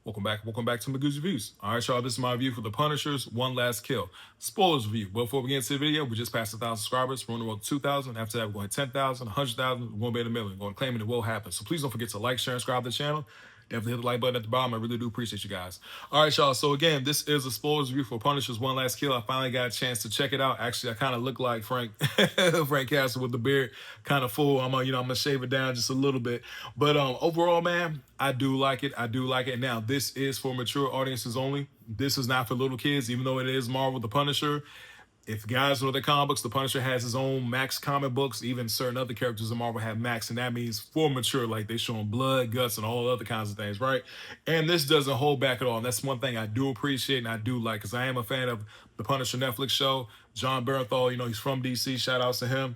Welcome back to Magoo's Reviews. All right, y'all, this is my review for The Punisher's One Last Kill. Spoilers review. But before we get into the video, we just passed 1,000 subscribers. We're on the road to 2,000. After that, we're going to 10,000, 100,000. We're going to be at a million. We're going to claim it will happen. So please don't forget to like, share, and subscribe to the channel. Definitely hit the like button at the bottom. I really do appreciate you guys. All right, y'all. So again, this is a spoilers review for Punisher's One Last Kill. I finally got a chance to check it out. Actually, I kind of look like Frank Frank Castle with the beard, kind of full. I'm gonna shave it down just a little bit. But overall, man, I do like it. I do like it. Now, this is for mature audiences only. This is not for little kids, even though it is Marvel The Punisher. If guys know the comic books, the Punisher has his own Max comic books. Even certain other characters in Marvel have Max, and that means for mature, like they showing blood, guts, and all other kinds of things, right? And this doesn't hold back at all. And that's one thing I do appreciate and I do like, because I am a fan of the Punisher Netflix show. John Bernthal, he's from DC. Shout outs to him.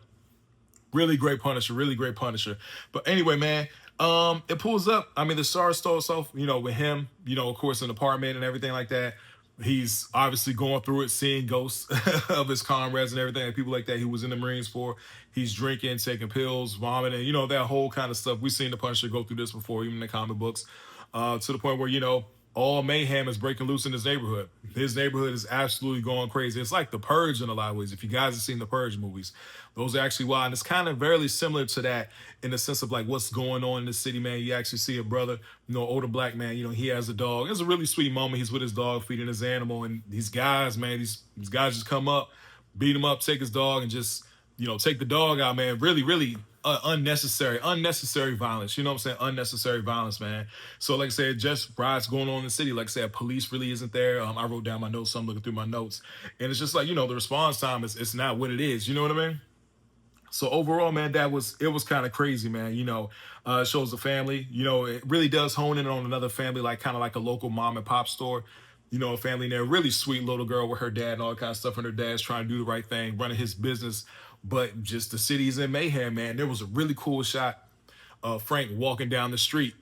Really great Punisher, really great Punisher. But anyway, man, it pulls up. I mean, the star starts off, with him, of course, in the apartment and everything like that. He's obviously going through it, seeing ghosts of his comrades and everything, and people like that he was in the Marines for. He's drinking, taking pills, vomiting, that whole kind of stuff. We've seen the Punisher go through this before, even in the comic books, to the point where, all mayhem is breaking loose in his neighborhood. His neighborhood is absolutely going crazy. It's like The Purge in a lot of ways. If you guys have seen the Purge movies, those are actually wild. And it's kind of very similar to that in the sense of like what's going on in the city, man. You actually see a brother, older black man, he has a dog. It's a really sweet moment. He's with his dog, feeding his animal. And these guys, man, these guys just come up, beat him up, take his dog, and just, take the dog out, man. Really, really unnecessary violence. You know what I'm saying? Unnecessary violence, man. So like I said, just riots going on in the city. Like I said, police really isn't there. I wrote down my notes, so I'm looking through my notes. And it's just like, the response time it's not what it is. You know what I mean? So overall, man, it was kind of crazy, man. It shows the family. It really does hone in on another family, like kind of like a local mom and pop store. A family in there, really sweet little girl with her dad and all that kind of stuff. And her dad's trying to do the right thing, running his business. But just the city's in mayhem, man. There was a really cool shot of Frank walking down the street,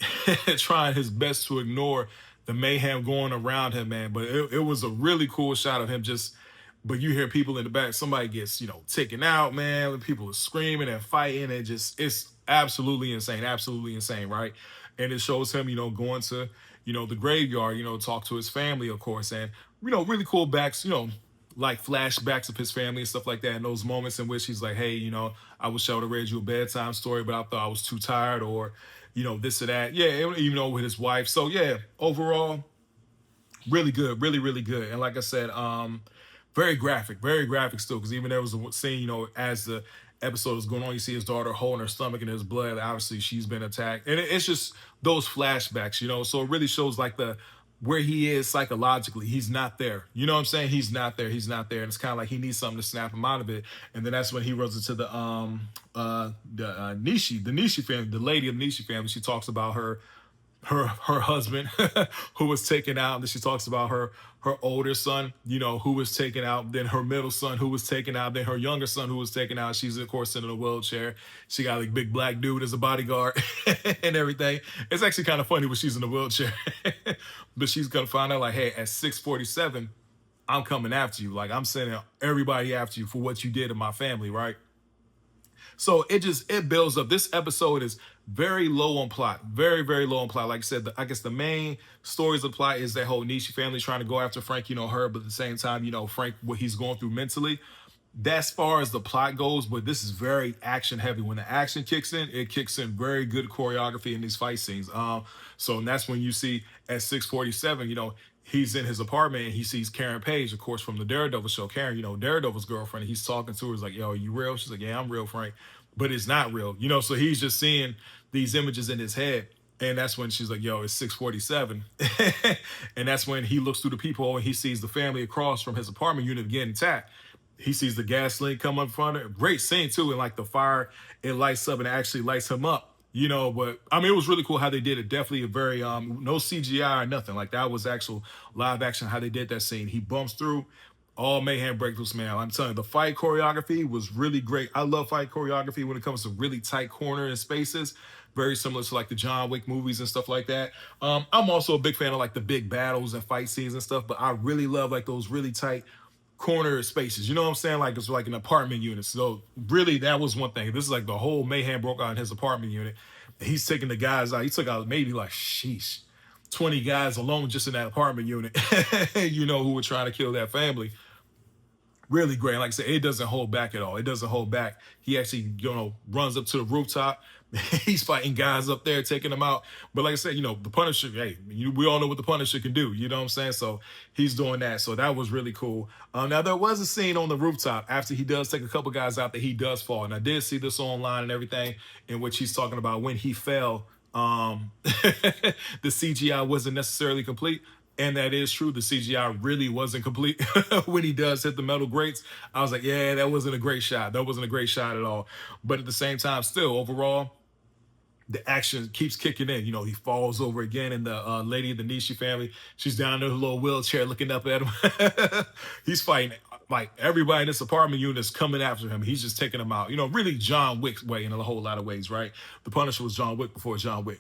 trying his best to ignore the mayhem going around him, man. But it was a really cool shot of him but you hear people in the back, somebody gets, taken out, man. People are screaming and fighting. It's absolutely insane, right? And it shows him, going to, the graveyard, talk to his family, of course. And, really cool backs, like flashbacks of his family and stuff like that. And those moments in which he's like, hey, I wish I would have read you a bedtime story, but I thought I was too tired, or, this or that. Yeah, with his wife. So yeah, overall, really good, really, really good. And like I said, very graphic still, because even there was a scene, as the episode is going on, you see his daughter holding her stomach and there's blood. Obviously, she's been attacked. And it's just those flashbacks, so it really shows like where he is psychologically. He's not there. You know what I'm saying? He's not there. And it's kind of like he needs something to snap him out of it. And then that's when he runs into the Nishi family, the lady of the Nishi family. She talks about her husband who was taken out. And then she talks about her older son, who was taken out, then her middle son who was taken out, then her younger son who was taken out. She's of course in a wheelchair. She got like big black dude as a bodyguard and everything. It's actually kind of funny when she's in a wheelchair. But she's gonna find out like, hey, at 6:47, I'm coming after you. Like, I'm sending everybody after you for what you did to my family, right? So it builds up. This episode is very low on plot, very, very low on plot. Like I said, I guess the main stories of the plot is that whole Nishi family trying to go after Frank, her, but at the same time, Frank, what he's going through mentally. That's far as the plot goes, but this is very action heavy. When the action kicks in, it kicks in very good choreography in these fight scenes. So that's when you see at 6:47, he's in his apartment and he sees Karen Page, of course, from the Daredevil show. Karen, Daredevil's girlfriend. And he's talking to her. He's like, yo, you real? She's like, yeah, I'm real, Frank. But it's not real, so he's just seeing these images in his head. And that's when she's like, yo, it's 6:47. And that's when he looks through the peephole and he sees the family across from his apartment unit getting attacked. He sees the gas leak come up in front of it. Great scene too. And like the fire, it lights up and it actually lights him up, but I mean, it was really cool how they did it. Definitely a very, no CGI or nothing. Like that was actual live action, how they did that scene. He bumps through, all mayhem break loose, man. I'm telling you, the fight choreography was really great. I love fight choreography when it comes to really tight corner and spaces. Very similar to like the John Wick movies and stuff like that. I'm also a big fan of like the big battles and fight scenes and stuff, but I really love like those really tight corner spaces. You know what I'm saying? Like it's like an apartment unit. So really that was one thing. This is like the whole mayhem broke out in his apartment unit. He's taking the guys out. He took out maybe like, sheesh, 20 guys alone just in that apartment unit, you know, who were trying to kill that family. Really great. Like I said, it doesn't hold back at all. It doesn't hold back. He actually, you know, runs up to the rooftop. He's fighting guys up there, taking them out. But like I said, you know, the Punisher, hey, we all know what the Punisher can do. You know what I'm saying? So he's doing that. So that was really cool. Now, there was a scene on the rooftop after he does take a couple guys out that he does fall. And I did see this online and everything, in which he's talking about when he fell, the CGI wasn't necessarily complete. And that is true. The CGI really wasn't complete when he does hit the metal grates. I was like, yeah, that wasn't a great shot. That wasn't a great shot at all. But at the same time, still, overall, the action keeps kicking in. You know, he falls over again, and the lady in the Nishi family, she's down in her little wheelchair looking up at him. He's fighting like everybody in this apartment unit is coming after him. He's just taking them out. You know, really John Wick's way in a whole lot of ways, right? The Punisher was John Wick before John Wick.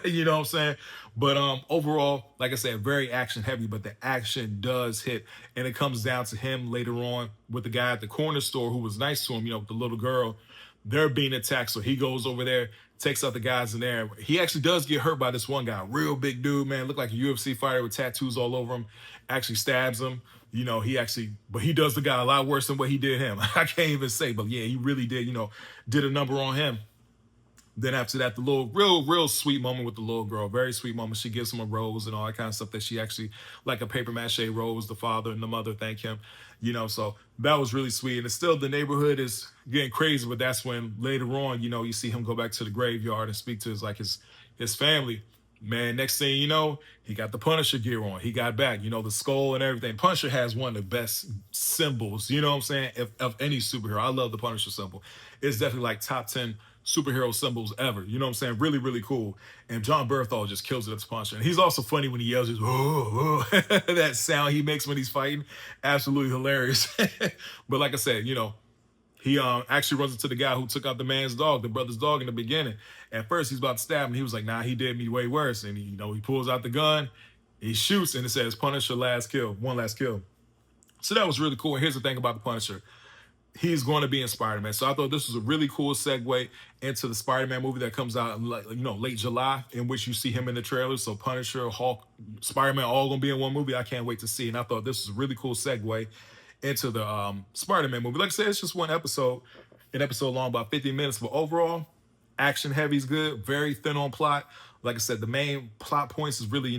You know what I'm saying? But overall, like I said, very action heavy, but the action does hit. And it comes down to him later on with the guy at the corner store who was nice to him, you know, the little girl. They're being attacked. So he goes over there, takes out the guys in there. He actually does get hurt by this one guy. Real big dude, man. Looked like a UFC fighter with tattoos all over him. Actually stabs him. You know, but he does the guy a lot worse than what he did him. I can't even say, but yeah, he really did, you know, did a number on him. Then after that, the little real sweet moment with the little girl, very sweet moment. She gives him a rose and all that kind of stuff that she actually, like a paper mache rose, the father and the mother thank him, you know, so that was really sweet. And it's still, the neighborhood is getting crazy, but that's when later on, you know, you see him go back to the graveyard and speak to his family. Man, next thing you know, he got the Punisher gear on. He got back, you know, the skull and everything. Punisher has one of the best symbols, you know what I'm saying, of any superhero. I love the Punisher symbol. It's definitely like top 10 superhero symbols ever. You know what I'm saying? Really, really cool. And John Berthal just kills it as Punisher. And he's also funny when he yells, just, oh, oh. That sound he makes when he's fighting. Absolutely hilarious. But like I said, you know, he actually runs into the guy who took out the man's dog, the brother's dog in the beginning. At first, he's about to stab him. He was like, nah, he did me way worse. And, he pulls out the gun, he shoots, and it says, Punisher last kill, one last kill. So that was really cool. And here's the thing about the Punisher. He's going to be in Spider-Man. So I thought this was a really cool segue into the Spider-Man movie that comes out in, late July, in which you see him in the trailer. So Punisher, Hulk, Spider-Man, all going to be in one movie. I can't wait to see. And I thought this was a really cool segue into the Spider-Man movie. Like I said, it's just an episode long, about 50 minutes. But overall, action heavy is good. Very thin on plot. Like I said, the main plot points is really,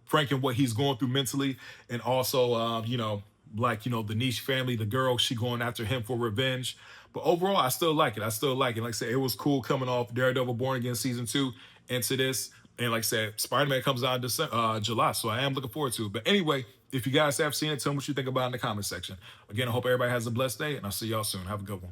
Frank and what he's going through mentally. And also, the Niche family, the girl, she going after him for revenge. But overall, I still like it. Like I said, it was cool coming off Daredevil Born Again Season 2 into this. And like I said, Spider-Man comes out in July, so I am looking forward to it. But anyway, if you guys have seen it, tell me what you think about it in the comment section. Again, I hope everybody has a blessed day, and I'll see y'all soon. Have a good one.